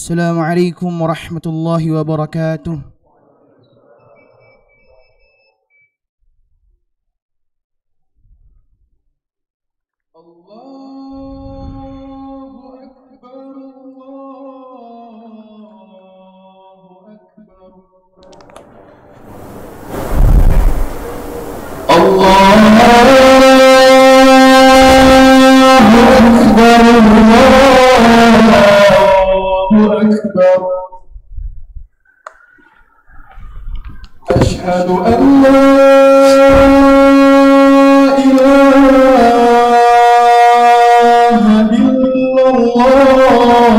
Assalamualaikum warahmatullahi wabarakatuh. أشهد أن لا إله إلا الله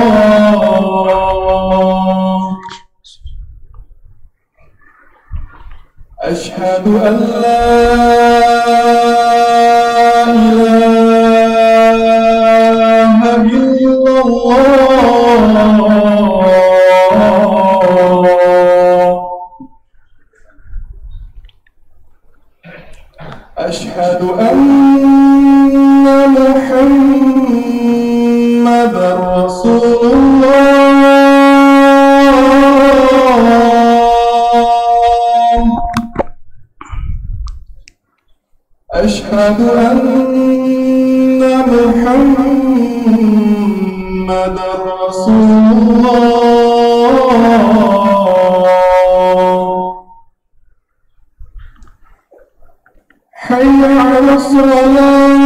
أشهد أن لا إله إلا الله أشهد أن محمدًا رسول الله أشهد أن محمدًا رسول الله حي على الصلاة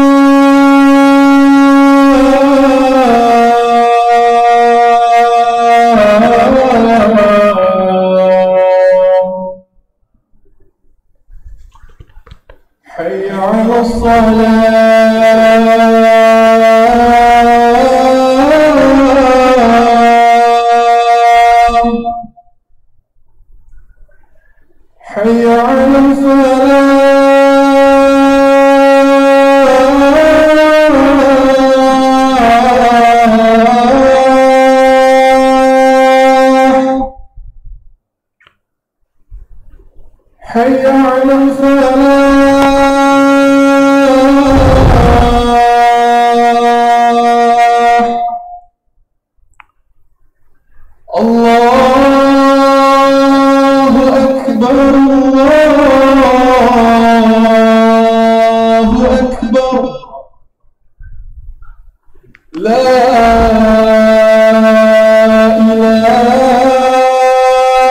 حي على الصلاة حي على الفلاح حي على الفلاح الله أكبر الله أكبر لا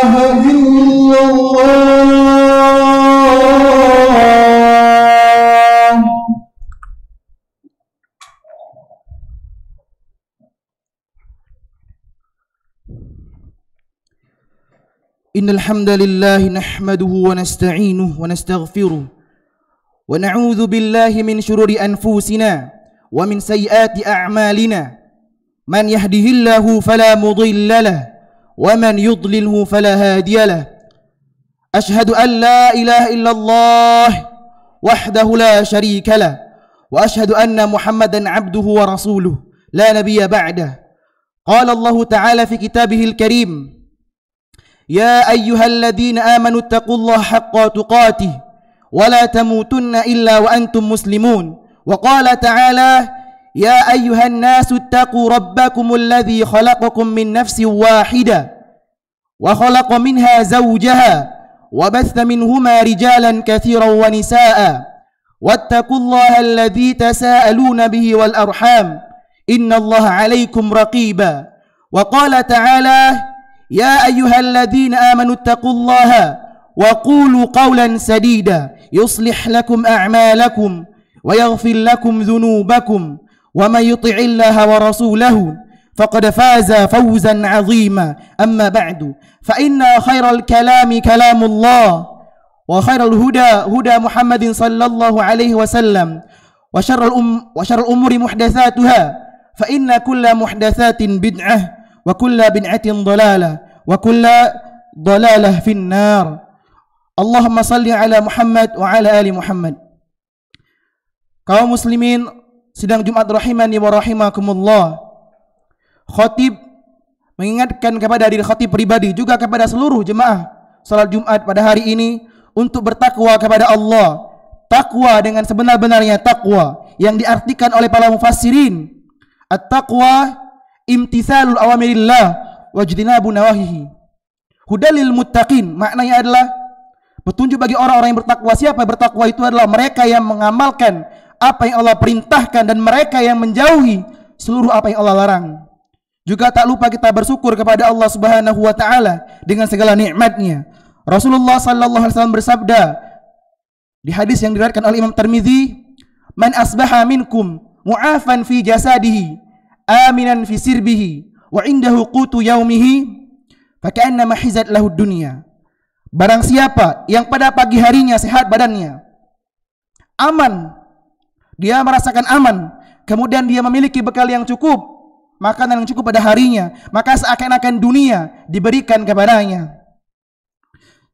إله إلا الله Innal hamdalillah nahmaduhu wa nasta'inuhu wa nastaghfiruh wa na'udzu billahi min shururi anfusina wa min sayyiati a'malina man yahdihillahu fala mudilla lahu wa man yudlilhu fala hadiya lahu ashhadu an la ilaha illallah wahdahu la sharika lahu wa ashhadu anna muhammadan abduhu wa rasuluh la nabiyya ba'dah qala Allah ta'ala fi kitabihil karim يا أيها الذين آمنوا اتقوا الله حق تقاته ولا تموتن إلا وأنتم مسلمون وقال تعالى يا أيها الناس اتقوا ربكم الذي خلقكم من نفس واحدة وخلق منها زوجها وبث منهما رجالا كثيرا ونساء واتقوا الله الذي تساءلون به والأرحام إن الله عليكم رقيبا وقال تعالى يا أيها الذين آمنوا اتقوا الله وقولوا قولا سديدا يصلح لكم أعمالكم ويغفر لكم ذنوبكم ومن يطع الله ورسوله فقد فاز فوزا عظيما أما بعد فإن خير الكلام كلام الله وخير الهدى هدى محمد صلى الله عليه وسلم وشر الأمور محدثاتها فإن كل محدثات بدعة wa kulla bid'atin dhalalah wa kulla dhalalah finnar. Allahumma salli ala Muhammad wa ala ali Muhammad. Kaum muslimin sidang Jumat rahimani wa rahimakumullah. Khatib mengingatkan kepada diri khatib pribadi juga kepada seluruh jemaah salat Jumat pada hari ini untuk bertakwa kepada Allah. Takwa dengan sebenar-benarnya takwa yang diartikan oleh para mufassirin. At-taqwa imtithalul awamirillah wajtinabu nawahihi. Hudalil muttaqin, maknanya adalah petunjuk bagi orang-orang yang bertakwa. Siapa yang bertakwa? Itu adalah mereka yang mengamalkan apa yang Allah perintahkan dan mereka yang menjauhi seluruh apa yang Allah larang. Juga tak lupa kita bersyukur kepada Allah Subhanahu wa taala dengan segala nikmat-Nya. Rasulullah sallallahu alaihi wasallam bersabda di hadis yang diriwayatkan oleh Imam Tirmizi, "Man asbaha minkum mu'afan fi jasadihi, aminan fi sirbihi, wa indahu qutu yaumihi, faka'annama hizat lahu dunya." Barang siapa yang pada pagi harinya sehat badannya, aman, dia merasakan aman, kemudian dia memiliki bekal yang cukup, makanan yang cukup pada harinya, maka seakan-akan dunia diberikan kepadanya.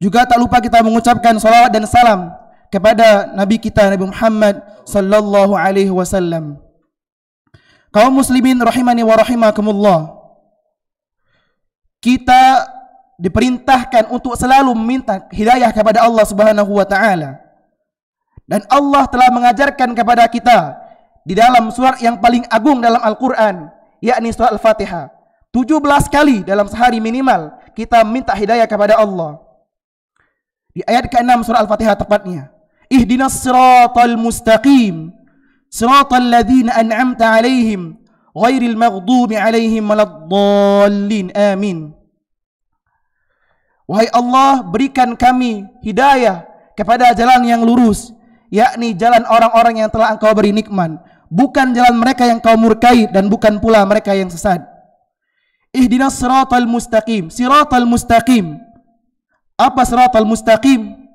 Juga tak lupa kita mengucapkan salawat dan salam kepada Nabi kita, Nabi Muhammad sallallahu alaihi wasallam. Kaum muslimin rahimani wa rahimakumullah, kita diperintahkan untuk selalu meminta hidayah kepada Allah Subhanahu wa taala. Dan Allah telah mengajarkan kepada kita di dalam surat yang paling agung dalam Al-Qur'an, yakni surat Al-Fatihah. 17 kali dalam sehari minimal kita minta hidayah kepada Allah. Di ayat ke-6 surah Al-Fatihah tepatnya, ihdinas siratal mustaqim siratal ladzina an'amta 'alaihim ghairil maghdubi 'alaihim waladdallin amin. Wahai Allah, berikan kami hidayah kepada jalan yang lurus, yakni jalan orang-orang yang telah Engkau beri nikmat, bukan jalan mereka yang Kau murkai dan bukan pula mereka yang sesat. Ihdinas siratal mustaqim. Siratal mustaqim, apa siratal mustaqim?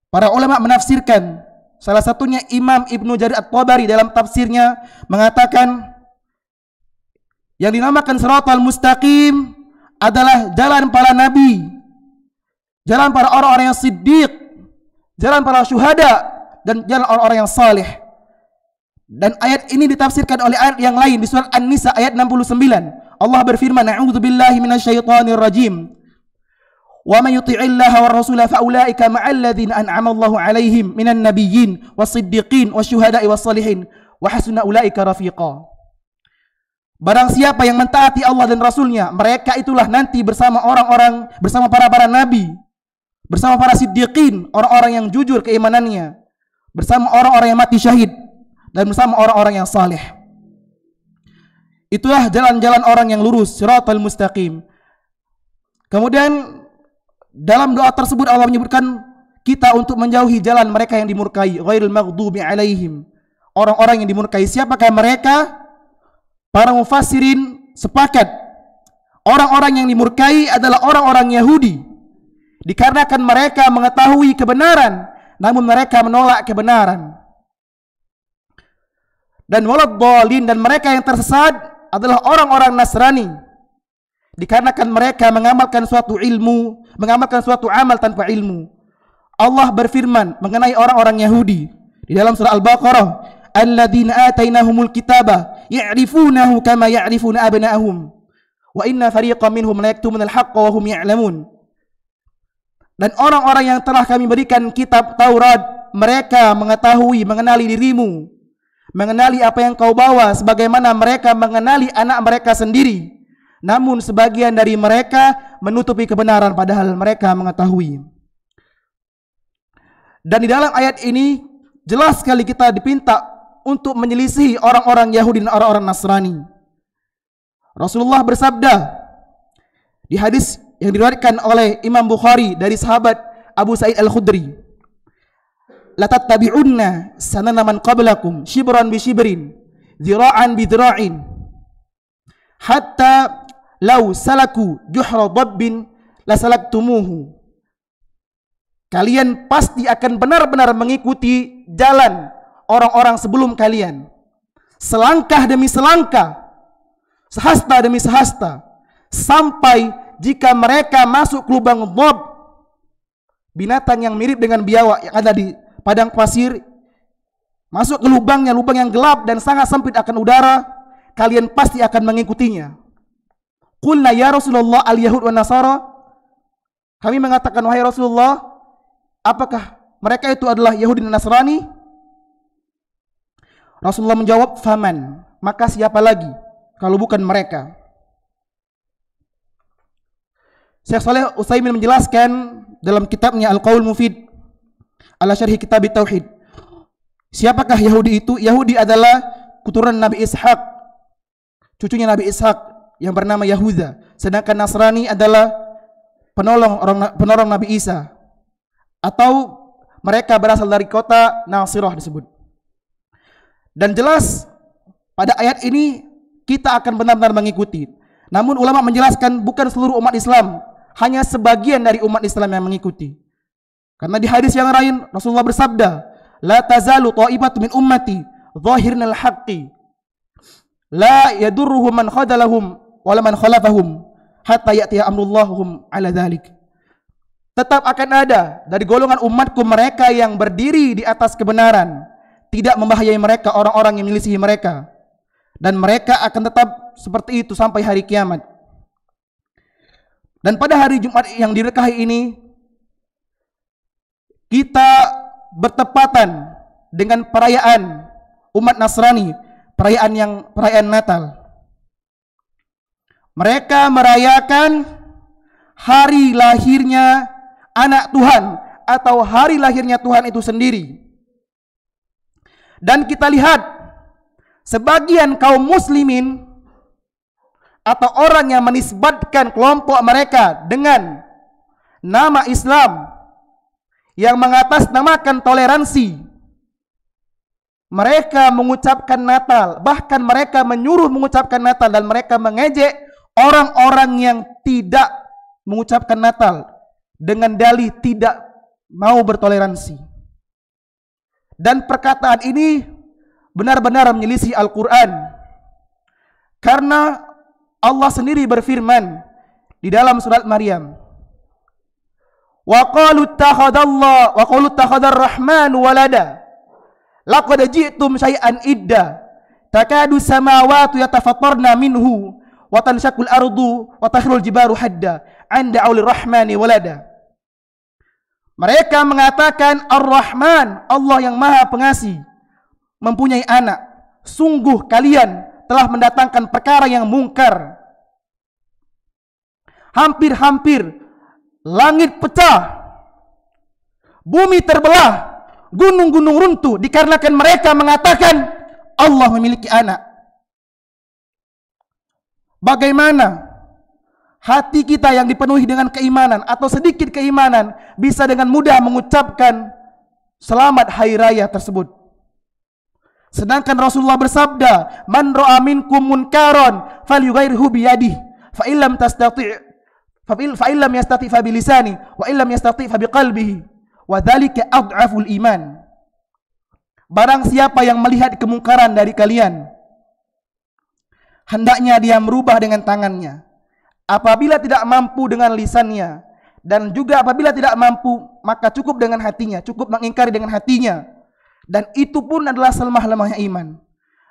Para ulama menafsirkan, salah satunya Imam Ibnu Jarir At-Tabari dalam tafsirnya mengatakan yang dinamakan siratal mustaqim adalah jalan para nabi, jalan para orang-orang yang siddiq, jalan para syuhada, dan jalan orang-orang yang saleh. Dan ayat ini ditafsirkan oleh ayat yang lain di surat An-Nisa ayat 69. Allah berfirman, a'udzubillahi minasyaitonir rajim. Wa may yuti'illaha war rasula fa ulaika ma'al ladzina an'ama Allahu 'alaihim minan nabiyyin was-siddiqin wasyuhada'i was-salihin wa hasuna ulaika rafiqa. Barang siapa yang mentaati Allah dan Rasulnya, mereka itulah nanti bersama orang-orang, bersama para nabi, bersama para siddiqin, orang-orang yang jujur keimanannya, bersama orang-orang yang mati syahid, dan bersama orang-orang yang saleh. Itulah jalan-jalan orang yang lurus, siratal mustaqim. Kemudian dalam doa tersebut Allah menyebutkan kita untuk menjauhi jalan mereka yang dimurkai, ghairil maghdubi alaihim, orang-orang yang dimurkai. Siapakah mereka? Para mufassirin sepakat orang-orang yang dimurkai adalah orang-orang Yahudi, dikarenakan mereka mengetahui kebenaran namun mereka menolak kebenaran. Dan waladdallin, dan mereka yang tersesat adalah orang-orang Nasrani, dikarenakan mereka mengamalkan suatu ilmu, mengamalkan suatu amal tanpa ilmu. Allah berfirman mengenai orang-orang Yahudi di dalam surah Al-Baqarah, alladzina atainahumul kitaba ya'rifunahu kama ya'rifuna abna'ahum wa inna fariqan minhum la yaktumunal haqqa wa hum ya'lamun. Dan orang-orang yang telah kami berikan kitab Taurat, mereka mengetahui, mengenali dirimu, mengenali apa yang kau bawa, sebagaimana mereka mengenali anak mereka sendiri. Namun sebagian dari mereka menutupi kebenaran padahal mereka mengetahui. Dan di dalam ayat ini jelas sekali kita dipinta untuk menyelisihi orang-orang Yahudi dan orang-orang Nasrani. Rasulullah bersabda di hadis yang diriwayatkan oleh Imam Bukhari dari sahabat Abu Sa'id Al-Khudri, la tattabi'unna sanana man qablakum shibran bi shibrin, dhira'an bi dhira'in, hatta law salaku juhra dabbin la salaktumuhu. Kalian pasti akan benar-benar mengikuti jalan orang-orang sebelum kalian, selangkah demi selangkah, sehasta demi sehasta, sampai jika mereka masuk ke lubang dhab, binatang yang mirip dengan biawak yang ada di padang pasir, masuk ke lubangnya, lubang yang gelap dan sangat sempit akan udara, kalian pasti akan mengikutinya. Qulna ya Rasulullah al-Yahud wa Nasara. Kami mengatakan, wahai Rasulullah, apakah mereka itu adalah Yahudi dan Nasrani? Rasulullah menjawab, faman, maka siapa lagi kalau bukan mereka? Syekh Shalih Utsaimin menjelaskan dalam kitabnya Al-Qaul Mufid ala Syarhi Kitab Tauhid. Siapakah Yahudi itu? Yahudi adalah keturunan Nabi Ishak, cucunya Nabi Ishak yang bernama Yahuda. Sedangkan Nasrani adalah penolong Nabi Isa, atau mereka berasal dari kota Nasirah disebut. Dan jelas pada ayat ini kita akan benar-benar mengikuti. Namun ulama menjelaskan bukan seluruh umat Islam, hanya sebagian dari umat Islam yang mengikuti. Karena di hadis yang lain Rasulullah bersabda, la tazalu ta'ifatu min ummati zahirnal haqqi la yadurruhum man khadalahum wala man khalafahum hatta ya'tiya amrullahum ala dhalik. Tetap akan ada dari golongan umatku mereka yang berdiri di atas kebenaran, tidak membahayakan mereka orang-orang yang menyelisihi mereka, dan mereka akan tetap seperti itu sampai hari kiamat. Dan pada hari Jumat yang diberkahi ini kita bertepatan dengan perayaan umat Nasrani, perayaan Natal. Mereka merayakan hari lahirnya anak Tuhan atau hari lahirnya Tuhan itu sendiri. Dan kita lihat sebagian kaum muslimin atau orang yang menisbatkan kelompok mereka dengan nama Islam yang mengatasnamakan toleransi, mereka mengucapkan Natal, bahkan mereka menyuruh mengucapkan Natal, dan mereka mengejek orang-orang yang tidak mengucapkan Natal dengan dalih tidak mau bertoleransi. Dan perkataan ini benar-benar menyelisih Al-Quran, karena Allah sendiri berfirman di dalam surat Maryam, wa qalu ittakhadar rahmanu walada laqad ji'tum syai'an idda takadu samawati yatafattarna minhu wa tanshaqul ardu wa takhrul jibaru hadda an da'u lirrahmani walada. Mereka mengatakan Ar-Rahman, Allah yang Maha Pengasih, mempunyai anak. Sungguh kalian telah mendatangkan perkara yang mungkar. Hampir-hampir langit pecah, bumi terbelah, gunung-gunung runtuh dikarenakan mereka mengatakan Allah memiliki anak. Bagaimana hati kita yang dipenuhi dengan keimanan atau sedikit keimanan bisa dengan mudah mengucapkan selamat hari raya tersebut? Sedangkan Rasulullah bersabda, man ra'a minkum munkaran falyughayyirhu biyadihi fa illam yastati' fa bilisani wa illam yastati' fa biqalbihi wa dzalika ad'aful iman. Barang siapa yang melihat kemungkaran dari kalian, hendaknya dia merubah dengan tangannya. Apabila tidak mampu dengan lisannya, dan juga apabila tidak mampu, maka cukup dengan hatinya, cukup mengingkari dengan hatinya. Dan itu pun adalah selemah-lemahnya iman.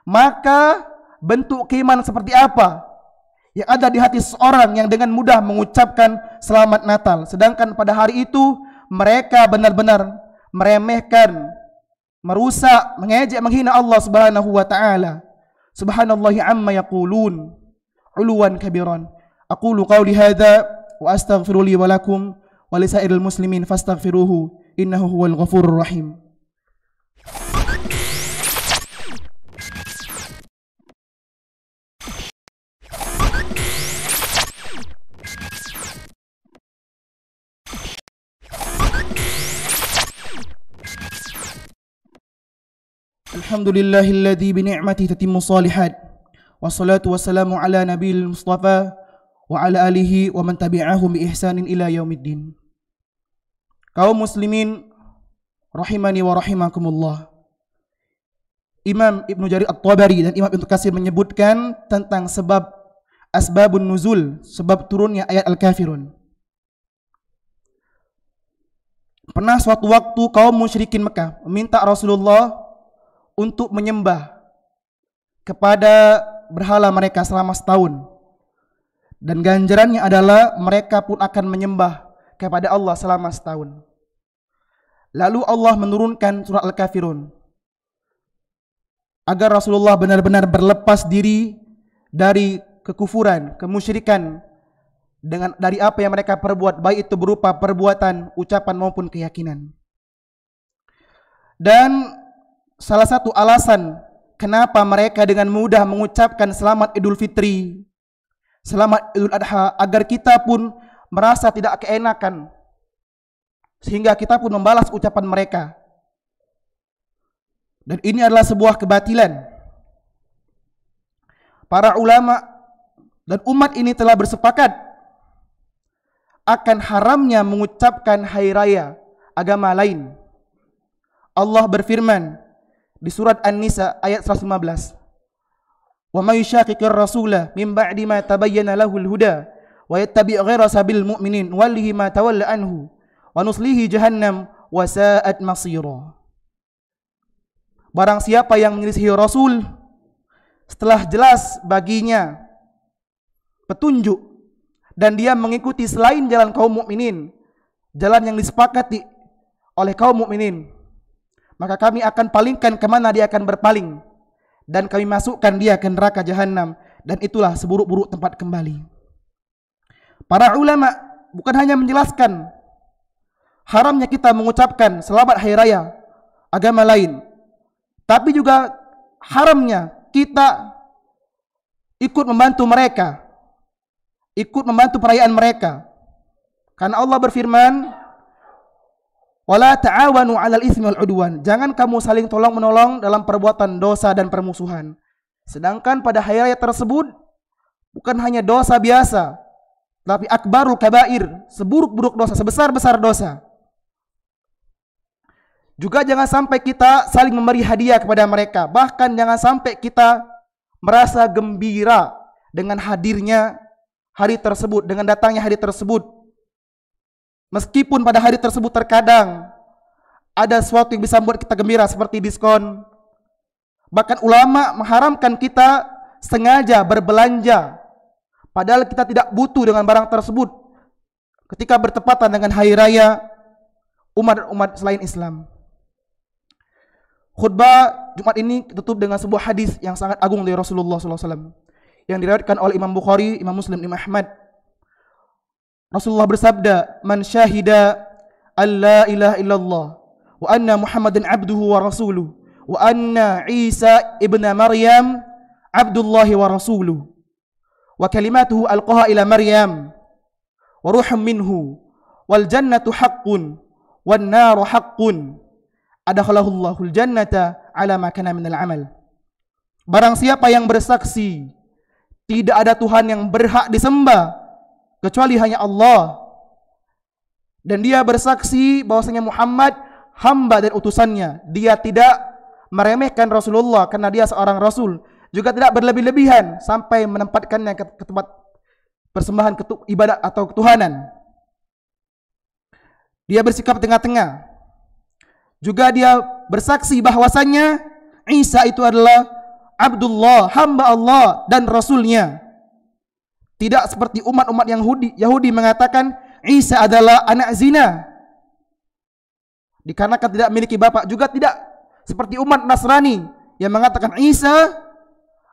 Maka bentuk keimanan seperti apa yang ada di hati seorang yang dengan mudah mengucapkan selamat Natal, sedangkan pada hari itu mereka benar-benar meremehkan, merusak, mengejek, menghina Allah Subhanahu wa taala. Subhanallahi amma yaqulun uluwan kabiran. Aqulu qawli hadza wa astaghfiru li wa lakum wa lisairil muslimin fastaghfiruhu innahu huwal ghafurur rahim. Alhamdulillahilladzi bi ni'matihi tatimmu shalihat. Wassalatu wassalamu ala nabiyil mustafa wa ala alihi wa man tabi'ahum bi ihsanin ila yaumiddin. Kaum muslimin rahimani wa rahimakumullah. Imam Ibnu Jarir At-Tabari dan Imam Ibnu Katsir menyebutkan tentang sebab asbabun nuzul, sebab turunnya ayat Al-Kafirun. Pernah suatu waktu kaum musyrikin Mekah meminta Rasulullah untuk menyembah kepada berhala mereka selama setahun, dan ganjarannya adalah mereka pun akan menyembah kepada Allah selama setahun. Lalu Allah menurunkan surat Al-Kafirun agar Rasulullah benar-benar berlepas diri dari kekufuran, kemusyrikan, dari apa yang mereka perbuat, baik itu berupa perbuatan, ucapan maupun keyakinan. Dan salah satu alasan kenapa mereka dengan mudah mengucapkan selamat Idul Fitri, selamat Idul Adha, agar kita pun merasa tidak keenakan, sehingga kita pun membalas ucapan mereka. Dan ini adalah sebuah kebatilan. Para ulama dan umat ini telah bersepakat akan haramnya mengucapkan hari raya agama lain. Allah berfirman di surat An-Nisa ayat 115. Wa may yushaqiqir rasula min ba'di ma tabayyana lahul huda wa yattabi' ghaira sabil mu'minin wallihi ma tawalla anhu wa nuslihi jahannam wa sa'at masira. Barang siapa yang menyelisihi Rasul setelah jelas baginya petunjuk dan dia mengikuti selain jalan kaum mukminin, jalan yang disepakati oleh kaum mukminin, maka kami akan palingkan kemana dia akan berpaling, dan kami masukkan dia ke neraka jahanam, dan itulah seburuk-buruk tempat kembali. Para ulama bukan hanya menjelaskan haramnya kita mengucapkan selamat hari raya agama lain, tapi juga haramnya kita ikut membantu mereka, ikut membantu perayaan mereka. Karena Allah berfirman, wala ta'awanu 'alal itsmi wal 'udwan. Jangan kamu saling tolong-menolong dalam perbuatan dosa dan permusuhan. Sedangkan pada hari raya tersebut bukan hanya dosa biasa, tapi akbarul kabair, seburuk-buruk dosa, sebesar-besar dosa. Juga jangan sampai kita saling memberi hadiah kepada mereka. Bahkan jangan sampai kita merasa gembira dengan hadirnya hari tersebut, dengan datangnya hari tersebut. Meskipun pada hari tersebut terkadang ada sesuatu yang bisa membuat kita gembira seperti diskon. Bahkan ulama mengharamkan kita sengaja berbelanja padahal kita tidak butuh dengan barang tersebut ketika bertepatan dengan hari raya umat selain Islam. Khutbah Jumat ini tutup dengan sebuah hadis yang sangat agung dari Rasulullah SAW yang diriwayatkan oleh Imam Bukhari, Imam Muslim, Imam Ahmad. Rasulullah bersabda, "Man syahida alla ilaha illallah wa anna Muhammadan abduhu wa rasuluh wa anna Isa ibna Maryam abdullahi wa rasuluh wa kalimatuhu alqaha ila Maryam wa ruhum minhu wal jannatu haqqun wan naru haqqun adakhalahullahu al-jannata ala ma kana minal amal." Barang siapa yang bersaksi tidak ada Tuhan yang berhak disembah kecuali hanya Allah, dan dia bersaksi bahwasanya Muhammad hamba dan utusannya, dia tidak meremehkan Rasulullah karena dia seorang rasul, juga tidak berlebih-lebihan sampai menempatkannya ke tempat persembahan ibadat atau ketuhanan. Dia bersikap tengah-tengah. Juga dia bersaksi bahwasannya Isa itu adalah Abdullah, hamba Allah dan Rasulnya. Tidak seperti umat-umat Yahudi mengatakan Isa adalah anak zina dikarenakan tidak memiliki bapak. Juga tidak seperti umat Nasrani yang mengatakan Isa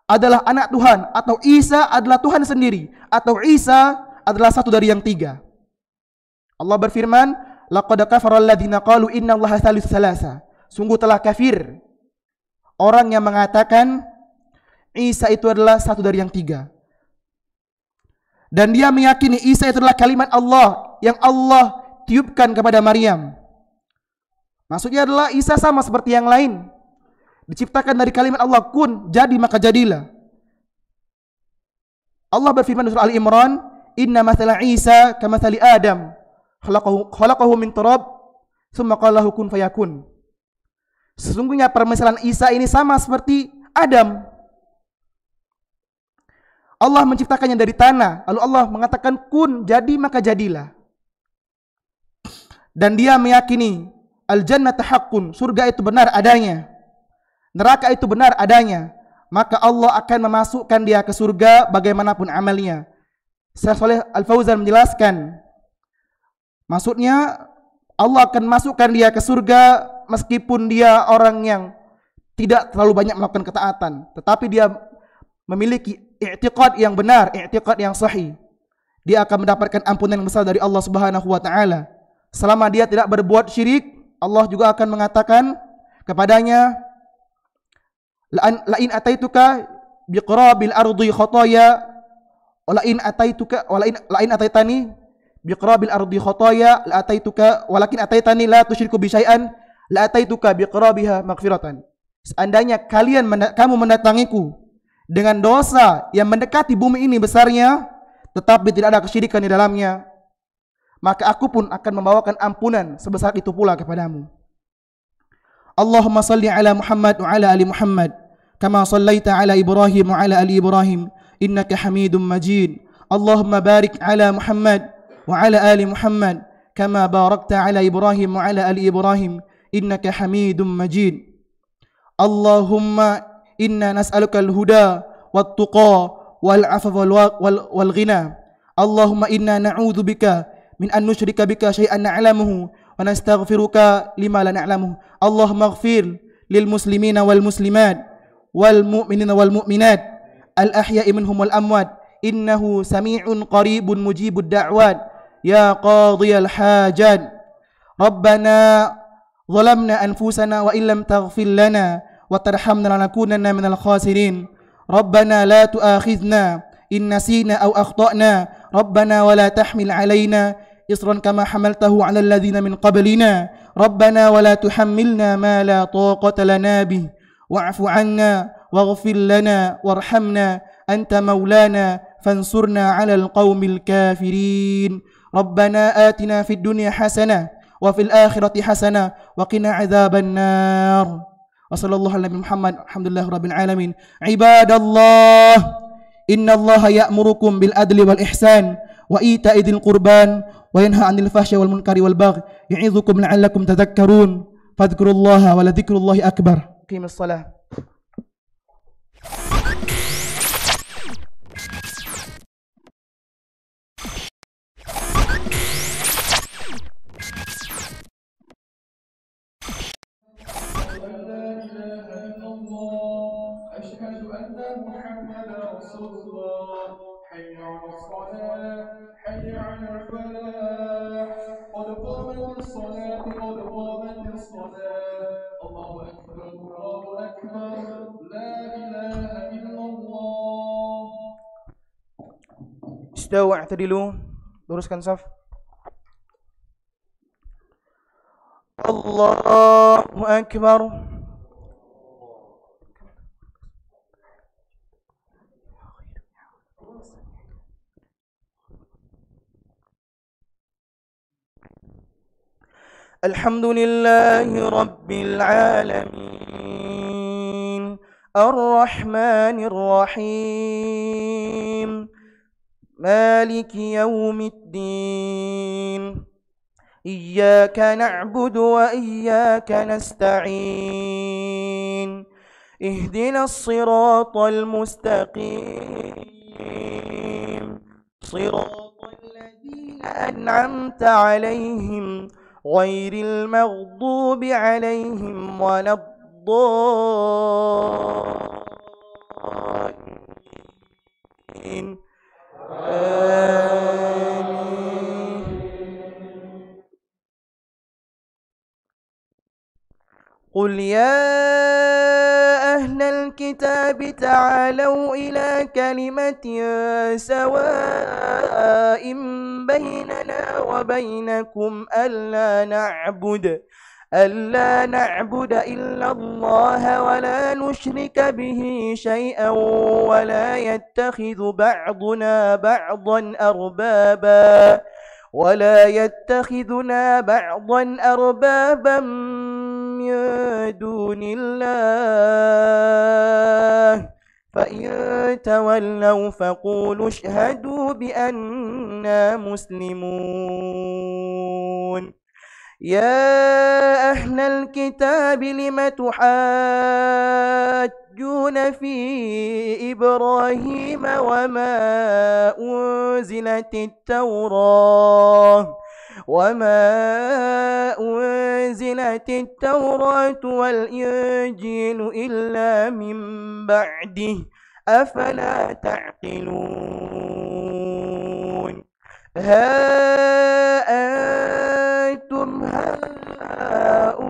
adalah anak Tuhan, atau Isa adalah Tuhan sendiri, atau Isa adalah satu dari yang tiga. Allah berfirman, laqad kafara alladziina qalu innallaha tsalitsu tsalasa. Sungguh telah kafir orang yang mengatakan Isa itu adalah satu dari yang tiga. Dan dia meyakini Isa itu adalah kalimat Allah yang Allah tiupkan kepada Maryam. Maksudnya adalah Isa sama seperti yang lain, diciptakan dari kalimat Allah, kun, jadi maka jadilah. Allah berfirman di surah Al-Imran, inna mathala Isa kamathali Adam khalaqahu min turab tsumma qala lahu kun fayakun. Sesungguhnya permisalan Isa ini sama seperti Adam. Allah menciptakannya dari tanah, lalu Allah mengatakan kun, jadi maka jadilah. Dan dia meyakini al-jannata haqqun, surga itu benar adanya, neraka itu benar adanya, maka Allah akan memasukkan dia ke surga bagaimanapun amalnya. Syekh Shalih Al-Fauzan menjelaskan, maksudnya Allah akan masukkan dia ke surga meskipun dia orang yang tidak terlalu banyak melakukan ketaatan, tetapi dia memiliki i'tiqad yang benar, i'tiqad yang sahih. dia akan mendapatkan ampunan yang besar dari Allah Subhanahu wa taala. Selama dia tidak berbuat syirik, Allah juga akan mengatakan kepadanya, la in ataituka biqrabil ardi khataya wa la in ataitani biqrabil ardi khataya la ataituka walakin ataitani la tusyriku bi syai'an la ataituka biqrabiha maghfiratan. Seandainya kamu mendatangiku dengan dosa yang mendekati bumi ini besarnya, tetapi tidak ada kesyirikan di dalamnya, maka aku pun akan membawakan ampunan sebesar itu pula kepadamu. Allahumma salli ala Muhammad wa ala ali Muhammad kama sallaita ala Ibrahim wa ala ali Ibrahim innaka Hamidum Majid. Allahumma barik ala Muhammad wa ala ali Muhammad kama barakta ala Ibrahim wa ala ali Ibrahim innaka Hamidum Majid. Allahumma inna nas'aluka al-huda wat-tuqa wal-'afwa wal-ghina. Allahumma inna na'udzu bika min an nusyrika bika syai'an na'lamuhu wa nastaghfiruka lima la na'lamuhu. Allahumma ighfir lil muslimina wal muslimat wal mu'minina wal mu'minat al ahya'i minhum wal amwat innahu sami'un qaribun mujibud da'wat ya qadhiyal hajat. Rabbana zalamna anfusana wa illam taghfir lana wa tarhamna lanakunanna minal khasirin. Rabbana la tu'akhidhna in nasina aw akhtana. Rabbana wa la tahmil alaina isran kama hamaltahu ala alladhina min qablina. Rabbana wa la tuhammilna ma la taqata lana bih wa'fu 'anna waghfir lana warhamna anta maulana fansurna 'alal qaumil kafirin. Rabbana atina fid dunya hasanah wa fil akhirati hasanah wa qina 'adzaban nar. Wa sallallahu ala Muhammad alhamdulillahirabbil alamin. Ibadallah, innallaha ya'murukum bil adli wal ihsan wa ita'i dzil qurban wa yanha 'anil fahsya'i wal munkari wal baghi ya'idzukum la'allakum tadhakkarun. Fadhkurullaha wa la dzikrullahi akbar. Qimis shalah. أشهد أن محمدا رسول الله. حي على الصلاة حي على الفلاح قد قامت الصلاة قد قامت الصلاة. الله أكبر الله أكبر لا إله إلا الله. Istawu i'tadilu, luruskan saf. Allahu akbar. Alhamdulillahi rabbil alamin arrahmanir rahim maliki yaumiddin iyyaka na'budu wa iyyaka nasta'in ihdinas siratal mustaqim siratal ladzina an'amta 'alaihim ghairil maghdubi 'alaihim waladdallin. Amin. Qul ya ahlal kitabi ta'alau ila kalimatin sawa'in bainana wa bainakum alla na'budu illa Allah wa la nushrika bihi shay'an wa la yattakhidhu ba'duna ba'dan arbaba ولا يتخذنا بعضا أربابا من دون الله فإن تولوا فقولوا اشهدوا بأننا مسلمون. يا أهل الكتاب لم تحاجون في إبراهيم وما أنزلت التوراة والإنجيل إلا من بعده أفلا تعقلون. ها أنتم هؤلاء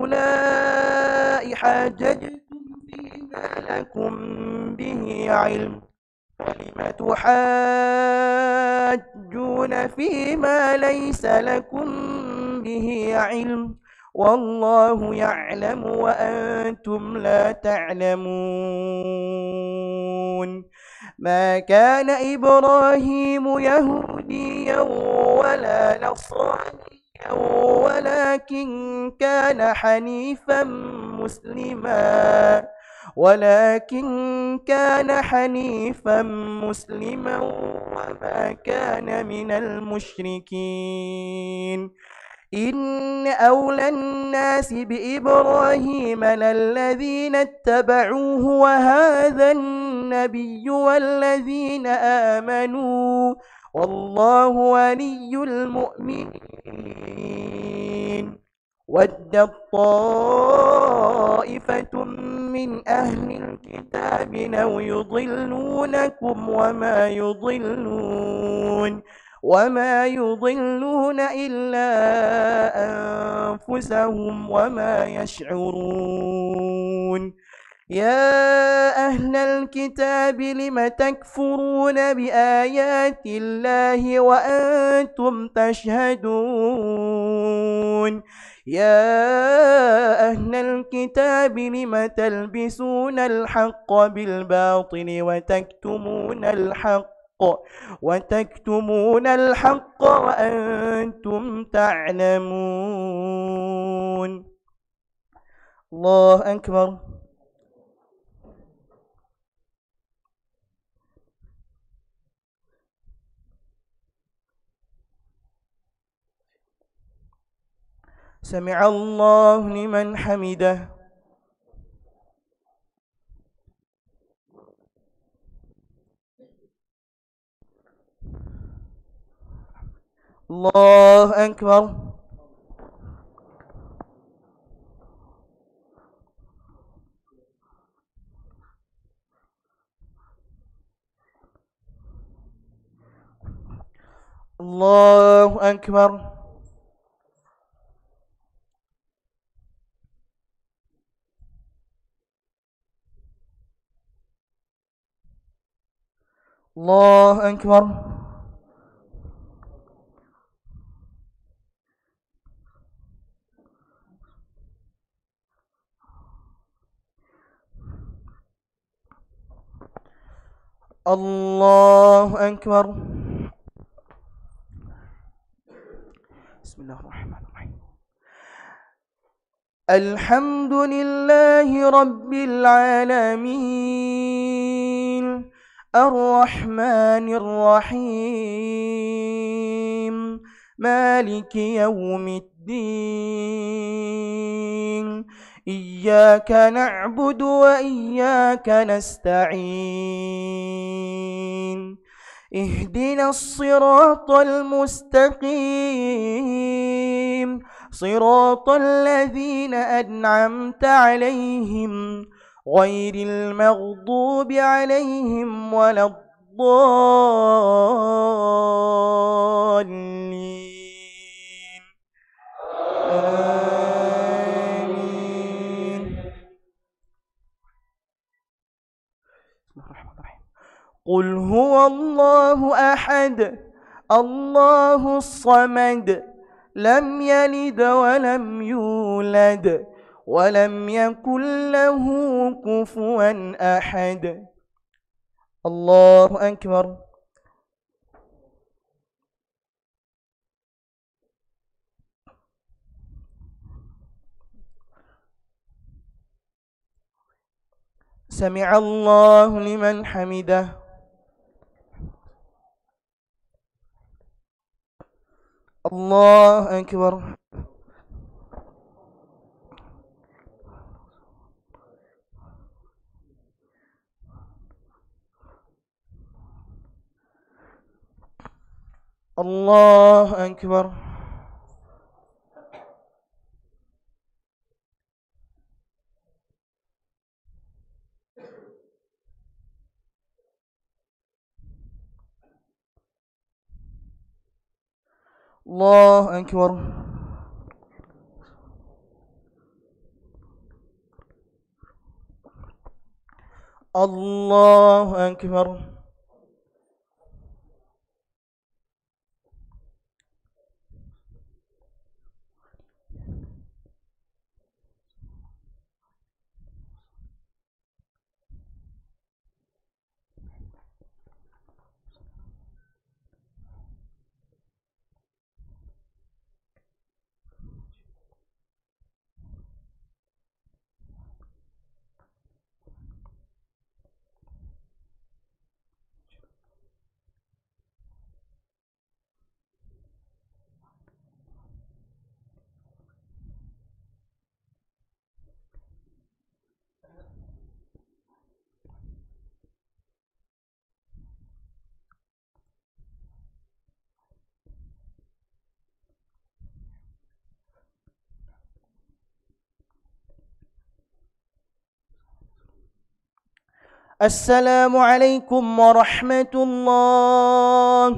حاججتم فيما لكم به علم فلم تحاجون فيما ليس لكم به علم والله يعلم وأنتم لا تعلمون ما كان إبراهيم يهوديا ولا نصرانيا ولكن كان حنيفا مسلما وما كان من المشركين إن أولى الناس بإبراهيم للذين اتبعوه وهذا النبي والذين آمنوا والله ولي المؤمنين ودت طائفة من أهل الكتاب لو يضلونكم وما يضلون إلا أنفسهم وما يشعرون يا أهل الكتاب لم تكفرون بآيات الله وأنتم تشهدون يا أهل الكتاب لم تلبسون الحق بالباطل وتكتمون الحق وأنتم تعلمون الله أكبر سمع الله لمن حمده الله أكبر الله أكبر الله أكبر الله أكبر بسم الله الرحمن الرحيم الحمد لله رب العالمين الرحمن الرحيم مالك يوم الدين إياك نعبد وإياك نستعين اهدنا الصراط المستقيم صراط الذين أنعمت عليهم غير المغضوب عليهم ولا الضالين آمين بسم الله الرحمن الرحيم قل هو الله أحد الله الصمد لم يلد ولم يولد ولم يكن له كفوا أحد الله أكبر سمع الله لمن حمده الله أكبر الله أكبر الله أكبر. الله أكبر. السلام عليكم ورحمة الله.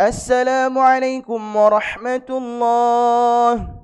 السلام عليكم ورحمة الله.